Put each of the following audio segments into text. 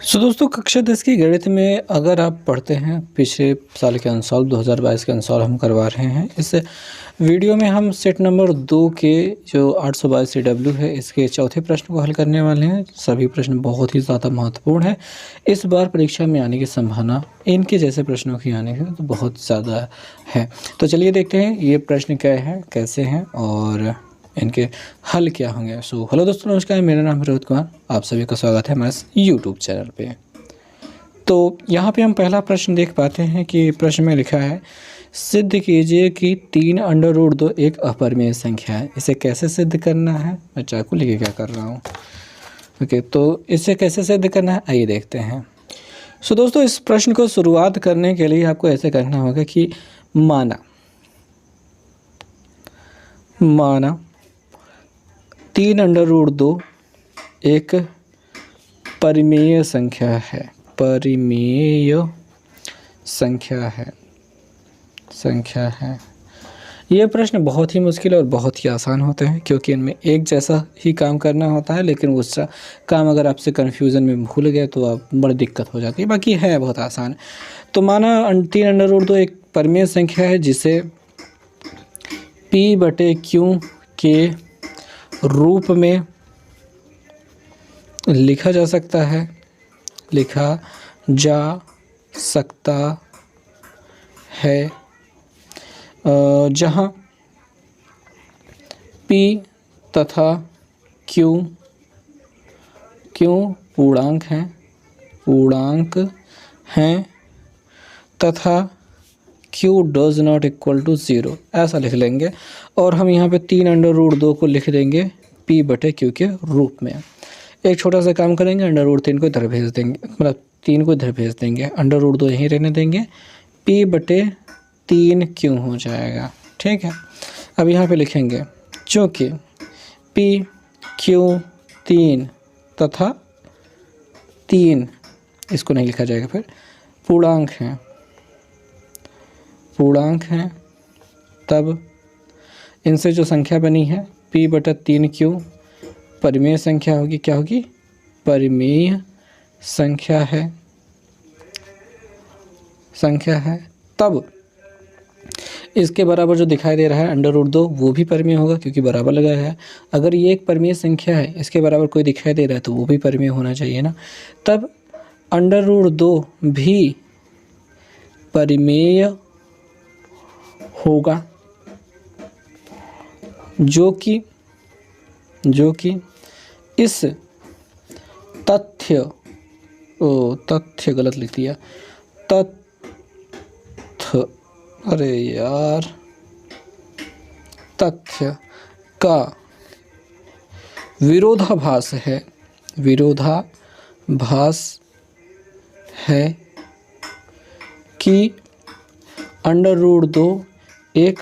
दोस्तों कक्षा 10 की गणित में अगर आप पढ़ते हैं पिछले साल के आंसर 2022 के आंसर हम करवा रहे हैं। इस वीडियो में हम सेट नंबर 2 के जो 822 CW है इसके चौथे प्रश्न को हल करने वाले हैं। सभी प्रश्न बहुत ही ज़्यादा महत्वपूर्ण है। इस बार परीक्षा में आने की संभावना इनके जैसे प्रश्नों की आने की तो बहुत ज़्यादा है। तो चलिए देखते हैं ये प्रश्न क्या है, कैसे हैं और इनके हल क्या होंगे। हेलो दोस्तों, नमस्कार, मेरा नाम है रोहित कुमार। आप सभी का स्वागत है हमारे यूट्यूब चैनल पे। तो यहाँ पे हम पहला प्रश्न देख पाते हैं कि प्रश्न में लिखा है सिद्ध कीजिए कि 3√2 एक अपरिमेय संख्या है। इसे कैसे सिद्ध करना है, मैं चाकू लेके क्या कर रहा हूँ। ओके, तो इसे कैसे सिद्ध करना है आइए देखते हैं। दोस्तों इस प्रश्न को शुरुआत करने के लिए आपको ऐसे करना होगा कि माना 3√2 एक परिमेय संख्या है। परिमेय संख्या है। ये प्रश्न बहुत ही मुश्किल और बहुत ही आसान होते हैं क्योंकि इनमें एक जैसा ही काम करना होता है, लेकिन उसका काम अगर आपसे कन्फ्यूज़न में भूल गए तो आप बड़ी दिक्कत हो जाती है। बाकी है बहुत आसान। तो माना 3√2 एक परिमेय संख्या है जिसे P/Q के रूप में लिखा जा सकता है, जहाँ P तथा Q पूर्णांक हैं तथा Q does not equal to 0 ऐसा लिख लेंगे। और हम यहाँ पे 3√2 को लिख देंगे P/Q के रूप में। एक छोटा सा काम करेंगे, √3 को इधर भेज देंगे, मतलब 3 को इधर भेज देंगे, √2 यहीं रहने देंगे, P/3Q हो जाएगा। ठीक है, अब यहाँ पे लिखेंगे चूँकि PQ 3 तथा 3 इसको नहीं लिखा जाएगा, फिर पूर्णांक हैं, तब इनसे जो संख्या बनी है P/3Q परिमेय संख्या होगी। क्या होगी? परिमेय संख्या है। तब इसके बराबर जो दिखाई दे रहा है √2 वो भी परिमेय होगा क्योंकि बराबर लगाया है। अगर ये एक परिमेय संख्या है, इसके बराबर कोई दिखाई दे रहा है तो वो भी परिमेय होना चाहिए ना। तब √2 भी परिमेय होगा जो कि इस तथ्य गलत लिख दिया, तथ्य का विरोधाभास है कि √2 एक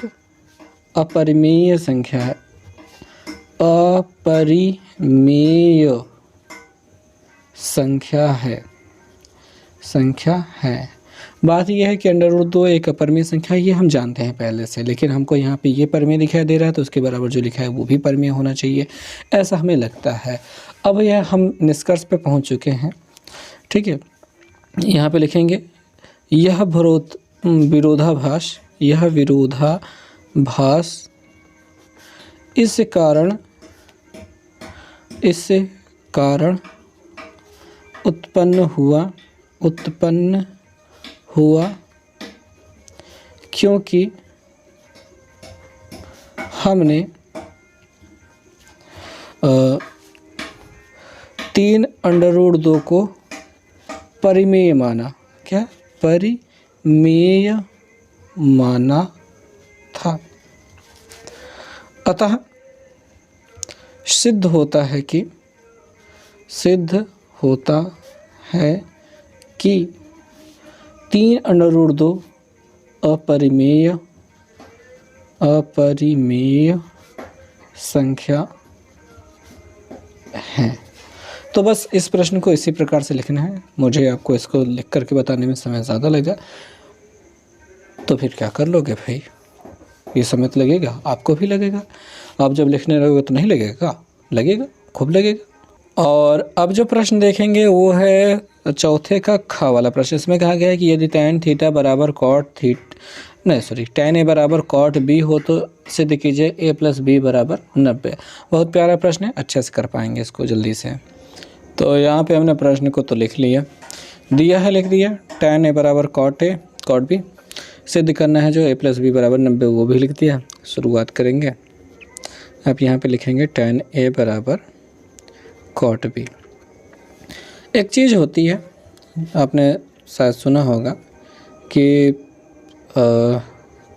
अपरिमेय संख्या है। बात यह है कि √2 एक अपरिमेय संख्या, ये हम जानते हैं पहले से, लेकिन हमको यहाँ पे ये परिमेय दिखाई दे रहा है तो उसके बराबर जो लिखा है वो भी परिमेय होना चाहिए, ऐसा हमें लगता है। अब यह हम निष्कर्ष पे पहुँच चुके हैं। ठीक है, यहाँ पे लिखेंगे यह विरोधाभास इस कारण उत्पन्न हुआ क्योंकि हमने 3√2 को परिमेय माना। क्या? परिमेय माना था। अतः सिद्ध होता है कि 3√2 अपरिमेय संख्या है। तो बस इस प्रश्न को इसी प्रकार से लिखना है। मुझे आपको इसको लिख करके बताने में समय ज़्यादा लगा तो फिर क्या कर लोगे भाई, ये समय तो लगेगा, आपको भी लगेगा। आप जब लिखने लगोगे तो नहीं लगेगा? लगेगा, खूब लगेगा। और अब जो प्रश्न देखेंगे वो है चौथे का ख वाला प्रश्न, इसमें कहा गया है कि यदि tan थीटा बराबर tan a बराबर cot b हो तो सिद्ध कीजिए a प्लस बी बराबर 90। बहुत प्यारा प्रश्न है, अच्छे से कर पाएंगे इसको जल्दी से। तो यहाँ पे हमने प्रश्न को तो लिख लिया है, लिख दिया। tan a बराबर cot b सिद्ध करना है जो a प्लस बी बराबर 90, वो भी लिख दिया। शुरुआत करेंगे। अब यहाँ पे लिखेंगे tan a बराबर cot b। एक चीज़ होती है, आपने शायद सुना होगा कि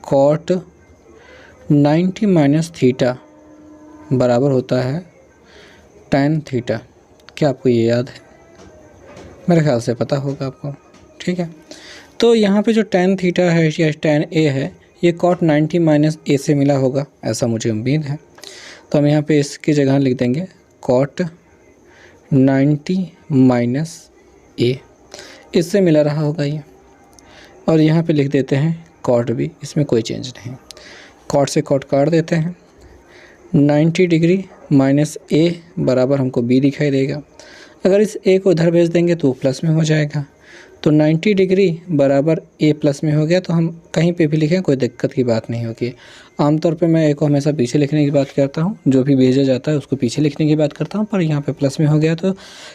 cot 90 माइनस थीटा बराबर होता है tan थीटा। क्या आपको ये याद है? मेरे ख्याल से पता होगा आपको, ठीक है। तो यहाँ पे जो tan थीटा है या tan a है, ये cot 90 माइनस a से मिला होगा, ऐसा मुझे उम्मीद है। तो हम यहाँ पे इसकी जगह लिख देंगे cot 90 माइनस a, इससे मिला रहा होगा ये। और यहाँ पे लिख देते हैं cot b, इसमें कोई चेंज नहीं। cot से cot काट देते हैं। 90 डिग्री माइनस a बराबर हमको b दिखाई देगा। अगर इस a को इधर भेज देंगे तो प्लस में हो जाएगा। तो 90 डिग्री बराबर a प्लस में हो गया, तो हम कहीं पे भी लिखें कोई दिक्कत की बात नहीं होगी। आमतौर पे मैं a को हमेशा पीछे लिखने की बात करता हूँ, जो भी भेजा जाता है उसको पीछे लिखने की बात करता हूँ, पर यहाँ पे प्लस में हो गया तो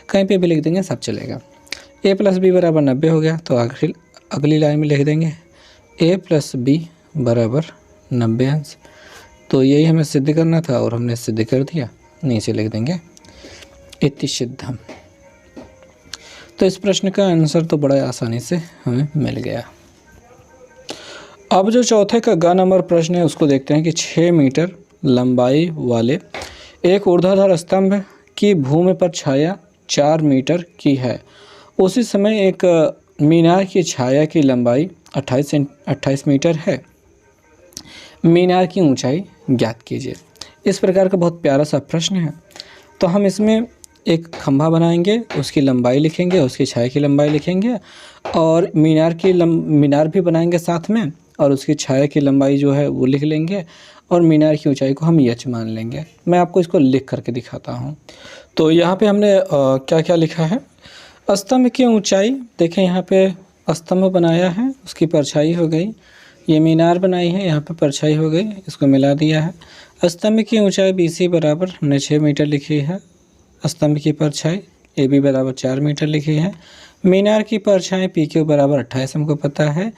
कहीं पे भी लिख देंगे, सब चलेगा। a प्लस बी बराबर 90 हो गया, तो अगली लाइन में लिख देंगे a प्लस बी बराबर 90 अंश। तो यही हमें सिद्ध करना था और हमने सिद्ध कर दिया। नीचे लिख देंगे इति सिद्धम। तो इस प्रश्न का आंसर तो बड़ा आसानी से हमें मिल गया। अब जो चौथे का ग नंबर प्रश्न है उसको देखते हैं कि 6 मीटर लंबाई वाले एक ऊर्ध्वाधर स्तंभ की भूमि पर छाया 4 मीटर की है। उसी समय एक मीनार की छाया की लंबाई 28 मीटर है। मीनार की ऊंचाई ज्ञात कीजिए। इस प्रकार का बहुत प्यारा सा प्रश्न है। तो हम इसमें एक खंभा बनाएंगे, उसकी लंबाई लिखेंगे, उसकी छाया की लंबाई लिखेंगे, और मीनार भी बनाएंगे साथ में, और उसकी छाया की लंबाई जो है वो लिख लेंगे, और मीनार की ऊंचाई को हम h मान लेंगे। मैं आपको इसको लिख करके दिखाता हूँ। तो यहाँ पे हमने क्या क्या लिखा है। स्तंभ की ऊंचाई देखें, यहाँ पे स्तंभ बनाया है, उसकी परछाई हो गई। ये मीनार बनाई है, यहाँ पे परछाई हो गई, इसको मिला दिया है। स्तंभ की ऊंचाई BC बराबर हमने 6 मीटर लिखी है। स्तंभ की परछाई AB बराबर 4 मीटर लिखी है। मीनार की परछाई PQ बराबर 28 हमको पता है,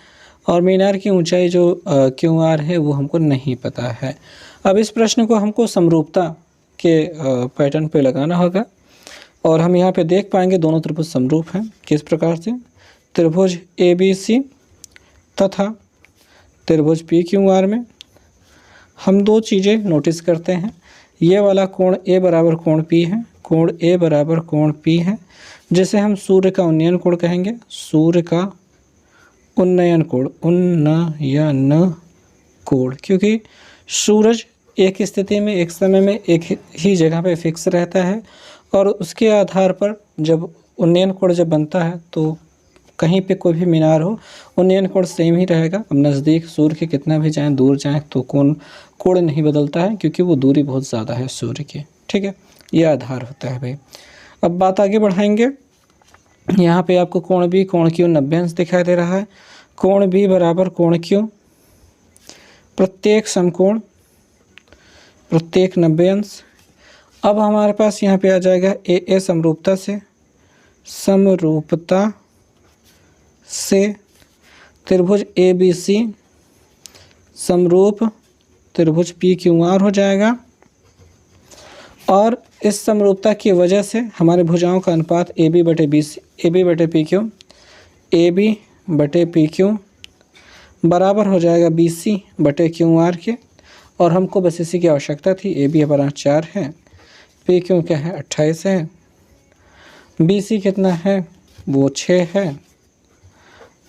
और मीनार की ऊंचाई जो QR है वो हमको नहीं पता है। अब इस प्रश्न को हमको समरूपता के पैटर्न पे लगाना होगा, और हम यहाँ पे देख पाएंगे दोनों त्रिभुज समरूप हैं। किस प्रकार से? त्रिभुज ABC तथा त्रिभुज PQR में हम दो चीज़ें नोटिस करते हैं। ये वाला कोण A बराबर कोण P है, कोण A बराबर कोण P है, जिसे हम सूर्य का उन्नयन कोण कहेंगे। सूर्य का उन्नयन कोण, क्योंकि सूरज एक स्थिति में एक समय में एक ही जगह पे फिक्स रहता है, और उसके आधार पर जब उन्नयन कोण जब बनता है तो कहीं पे कोई भी मीनार हो, उन्नयन कोण सेम ही रहेगा। अब नज़दीक सूर्य के कितना भी जाएं, दूर जाएं, तो कोण नहीं बदलता है, क्योंकि वो दूरी बहुत ज़्यादा है सूर्य की। ठीक है, ये आधार होता है भाई। अब बात आगे बढ़ाएंगे। यहाँ पे आपको कोण B कोण Q 90 अंश दिखाई दे रहा है। कोण B बराबर कोण Q, प्रत्येक समकोण प्रत्येक 90 अंश। अब हमारे पास यहाँ पे आ जाएगा A समरूपता से त्रिभुज ABC समरूप त्रिभुज PQR हो जाएगा, और इस समरूपता की वजह से हमारे भुजाओं का अनुपात AB बटे PQ बराबर हो जाएगा BC बटे QR के। और हमको बस इसी की आवश्यकता थी। AB बराबर 4 है, PQ क्या है 28 है, BC कितना है वो 6 है,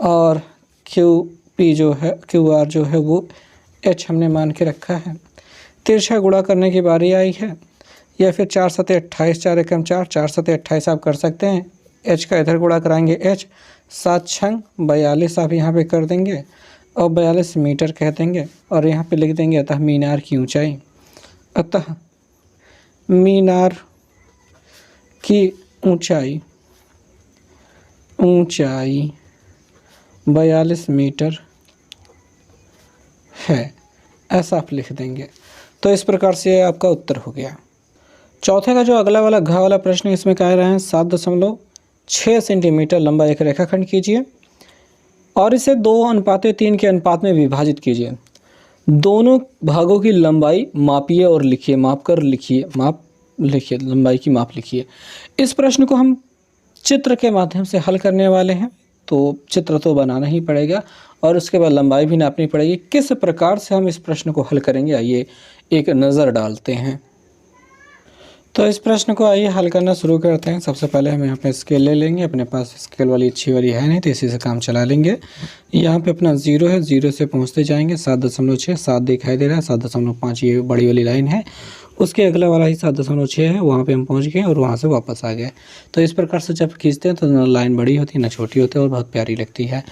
और QP जो है QR जो है वो H हमने मान के रखा है। तिरछा गुणा करने की बारी आई है, या फिर 4 सते 28, 4 एकम 4, 4 सते 28 आप कर सकते हैं। H का इधर गुणा कराएंगे H, 7 छंग 42 आप यहाँ पे कर देंगे, और 42 मीटर कह देंगे, और यहाँ पे लिख देंगे अतः मीनार की ऊंचाई। अतः मीनार की ऊंचाई ऊंचाई 42 मीटर है, ऐसा आप लिख देंगे। तो इस प्रकार से आपका उत्तर हो गया। चौथे का जो अगला वाला घ वाला प्रश्न है, इसमें कह रहे हैं 7.6 सेंटीमीटर लंबा एक रेखाखंड कीजिए और इसे 2:3 के अनुपात में विभाजित कीजिए। दोनों भागों की लंबाई मापिए और लिखिए, माप लिखिए, लंबाई की माप लिखिए। इस प्रश्न को हम चित्र के माध्यम से हल करने वाले हैं, तो चित्र तो बनाना ही पड़ेगा और उसके बाद लंबाई भी नापनी पड़ेगी। किस प्रकार से हम इस प्रश्न को हल करेंगे, आइए एक नज़र डालते हैं। तो इस प्रश्न को आइए हल करना शुरू करते हैं। सबसे पहले हम यहाँ पे स्केल ले लेंगे, अपने पास स्केल वाली अच्छी वाली है नहीं तो इसी से काम चला लेंगे। यहाँ पे अपना 0 है, 0 से पहुँचते जाएंगे 7.6, 7 दिखाई दे रहा है, 7.5 ये बड़ी वाली लाइन है, उसके अगला वाला ही 7.6 है, वहाँ पे हम पहुँच गए और वहाँ से वापस आ गए। तो इस प्रकार से जब खींचते हैं तो ना लाइन बड़ी होती है ना छोटी होती है और बहुत प्यारी लगती है।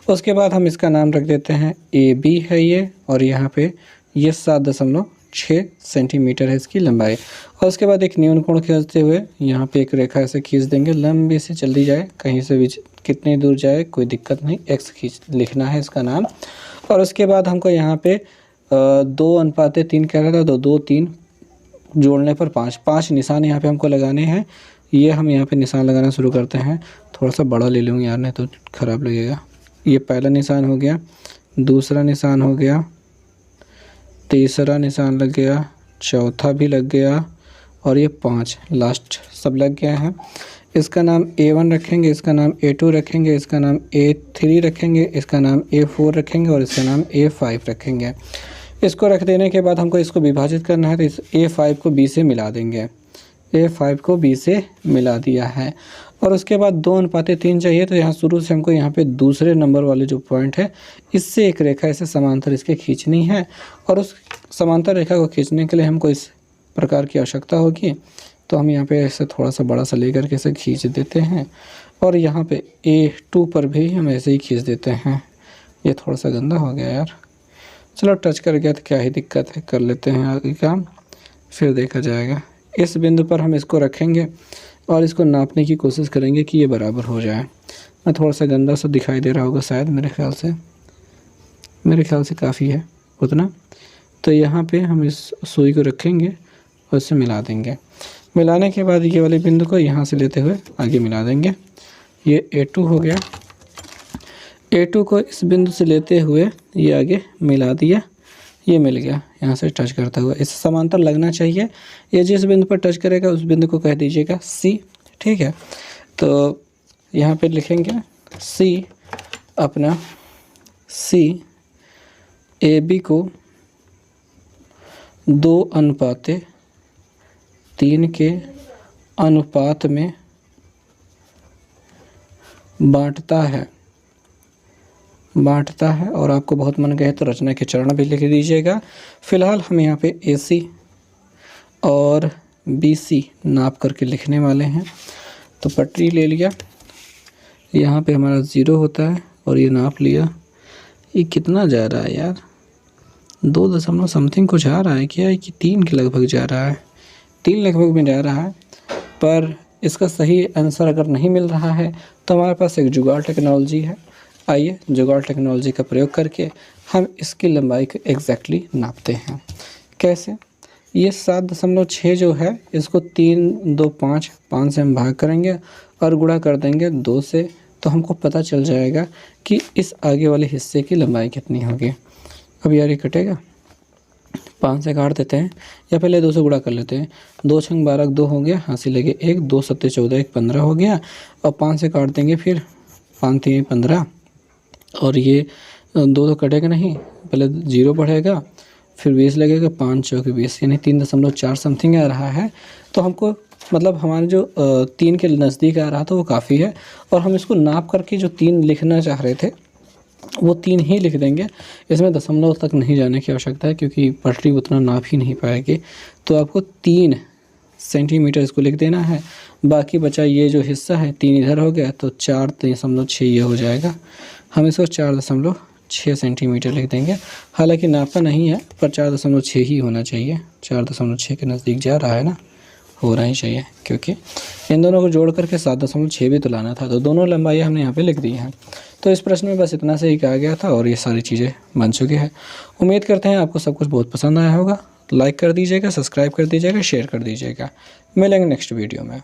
उसके बाद हम इसका नाम रख देते हैं AB है ये, और यहाँ पे ये 7.6 सेंटीमीटर है इसकी लंबाई। और उसके बाद एक न्यून कोण खींचते हुए यहाँ पे एक रेखा ऐसे खींच देंगे, लंबी से चली जाए, कहीं से भी कितनी दूर जाए कोई दिक्कत नहीं, x खींच लिखना है इसका नाम। और उसके बाद हमको यहाँ पे 2:3 कह रहा था, तो 2 3 जोड़ने पर 5 निशान यहाँ पे हमको लगाने हैं। ये हम यहाँ पे निशान लगाना शुरू करते हैं। थोड़ा सा बड़ा ले लूँगी यार, नहीं तो ख़राब लगेगा। ये पहला निशान हो गया, दूसरा निशान हो गया, तीसरा निशान लग गया, चौथा भी लग गया और ये 5 लास्ट सब लग गया है। इसका नाम A1 रखेंगे, इसका नाम A2 रखेंगे, इसका नाम A3 रखेंगे, इसका नाम A4 रखेंगे और इसका नाम A5 रखेंगे। इसको रख देने के बाद हमको इसको विभाजित करना है, तो इस A5 को B से मिला देंगे। A5 को B से मिला दिया है और उसके बाद 2:3 चाहिए, तो यहाँ शुरू से हमको यहाँ पे दूसरे नंबर वाले जो पॉइंट है इससे एक रेखा ऐसे समांतर इसके खींचनी है। और उस समांतर रेखा को खींचने के लिए हमको इस प्रकार की आवश्यकता होगी, तो हम यहाँ पे ऐसे थोड़ा सा बड़ा सा लेकर के इसे खींच देते हैं और यहाँ पे A2 पर भी हम ऐसे ही खींच देते हैं। ये थोड़ा सा गंदा हो गया यार, चलो टच कर गया तो क्या ही दिक्कत है, कर लेते हैं आगे काम, फिर देखा जाएगा। इस बिंदु पर हम इसको रखेंगे और इसको नापने की कोशिश करेंगे कि ये बराबर हो जाए। मैं थोड़ा सा गंदा सा दिखाई दे रहा होगा शायद, मेरे ख्याल से काफ़ी है उतना। तो यहाँ पे हम इस सुई को रखेंगे और इससे मिला देंगे। मिलाने के बाद ये वाले बिंदु को यहाँ से लेते हुए आगे मिला देंगे। ये A2 हो गया, A2 को इस बिंदु से लेते हुए ये आगे मिला दिया, ये मिल गया यहाँ से टच करता हुआ। इस समांतर लगना चाहिए। ये जिस बिंदु पर टच करेगा उस बिंदु को कह दीजिएगा C, ठीक है। तो यहाँ पे लिखेंगे C, अपना C AB को 2:3 के अनुपात में बांटता है और आपको बहुत मन गए तो रचना के चरण भी लिख दीजिएगा। फिलहाल हम यहाँ पे AC और BC नाप करके लिखने वाले हैं। तो पटरी ले लिया, यहाँ पे हमारा 0 होता है और ये नाप लिया। ये कितना जा रहा है यार, 2 समथिंग कुछ आ रहा है क्या, कि 3 के लगभग जा रहा है, 3 लगभग में जा रहा है। पर इसका सही आंसर अगर नहीं मिल रहा है तो हमारे पास एक जुगाड़ टेक्नोलॉजी है। आइए जुगाड़ टेक्नोलॉजी का प्रयोग करके हम इसकी लंबाई को एग्जैक्टली नापते हैं। कैसे, ये 7.6 जो है इसको 3 2 5 से हम भाग करेंगे और गुणा कर देंगे 2 से, तो हमको पता चल जाएगा कि इस आगे वाले हिस्से की लंबाई कितनी होगी। अब यार ये कटेगा, 5 से काट देते हैं या पहले 2 से गुणा कर लेते हैं। 2 छंग 12 2 हो गया, हासिल लगे 1, 2 7 14 1 15 हो गया। और 5 से काट देंगे, फिर 5 3 15 और ये 2 तो कटेगा नहीं, पहले 0 बढ़ेगा फिर 20 लगेगा, 5 चौक 20 यानी 3.4 समथिंग आ रहा है। तो हमको मतलब हमारे जो 3 के नज़दीक आ रहा था वो काफ़ी है। और हम इसको नाप करके जो 3 लिखना चाह रहे थे वो 3 ही लिख देंगे। इसमें दशमलव तक नहीं जाने की आवश्यकता है क्योंकि पटरी उतना नाप ही नहीं पाएगी। तो आपको 3 सेंटीमीटर इसको लिख देना है। बाकी बचा ये जो हिस्सा है 3 इधर हो गया तो 4.6 ये हो जाएगा। हम इसको 4.6 सेंटीमीटर लिख देंगे। हालांकि नापा नहीं है पर 4.6 ही होना चाहिए, 4.6 के नज़दीक जा रहा है ना, होना ही चाहिए, क्योंकि इन दोनों को जोड़ करके 7.6 भी तो लाना था, तो दोनों लंबाई हमने यहाँ पे लिख दी हैं। तो इस प्रश्न में बस इतना से ही कहा गया था और ये सारी चीज़ें बन चुकी है। उम्मीद करते हैं आपको सब कुछ बहुत पसंद आया होगा। लाइक कर दीजिएगा, सब्सक्राइब कर दीजिएगा, शेयर कर दीजिएगा। मिलेंगे नेक्स्ट वीडियो में।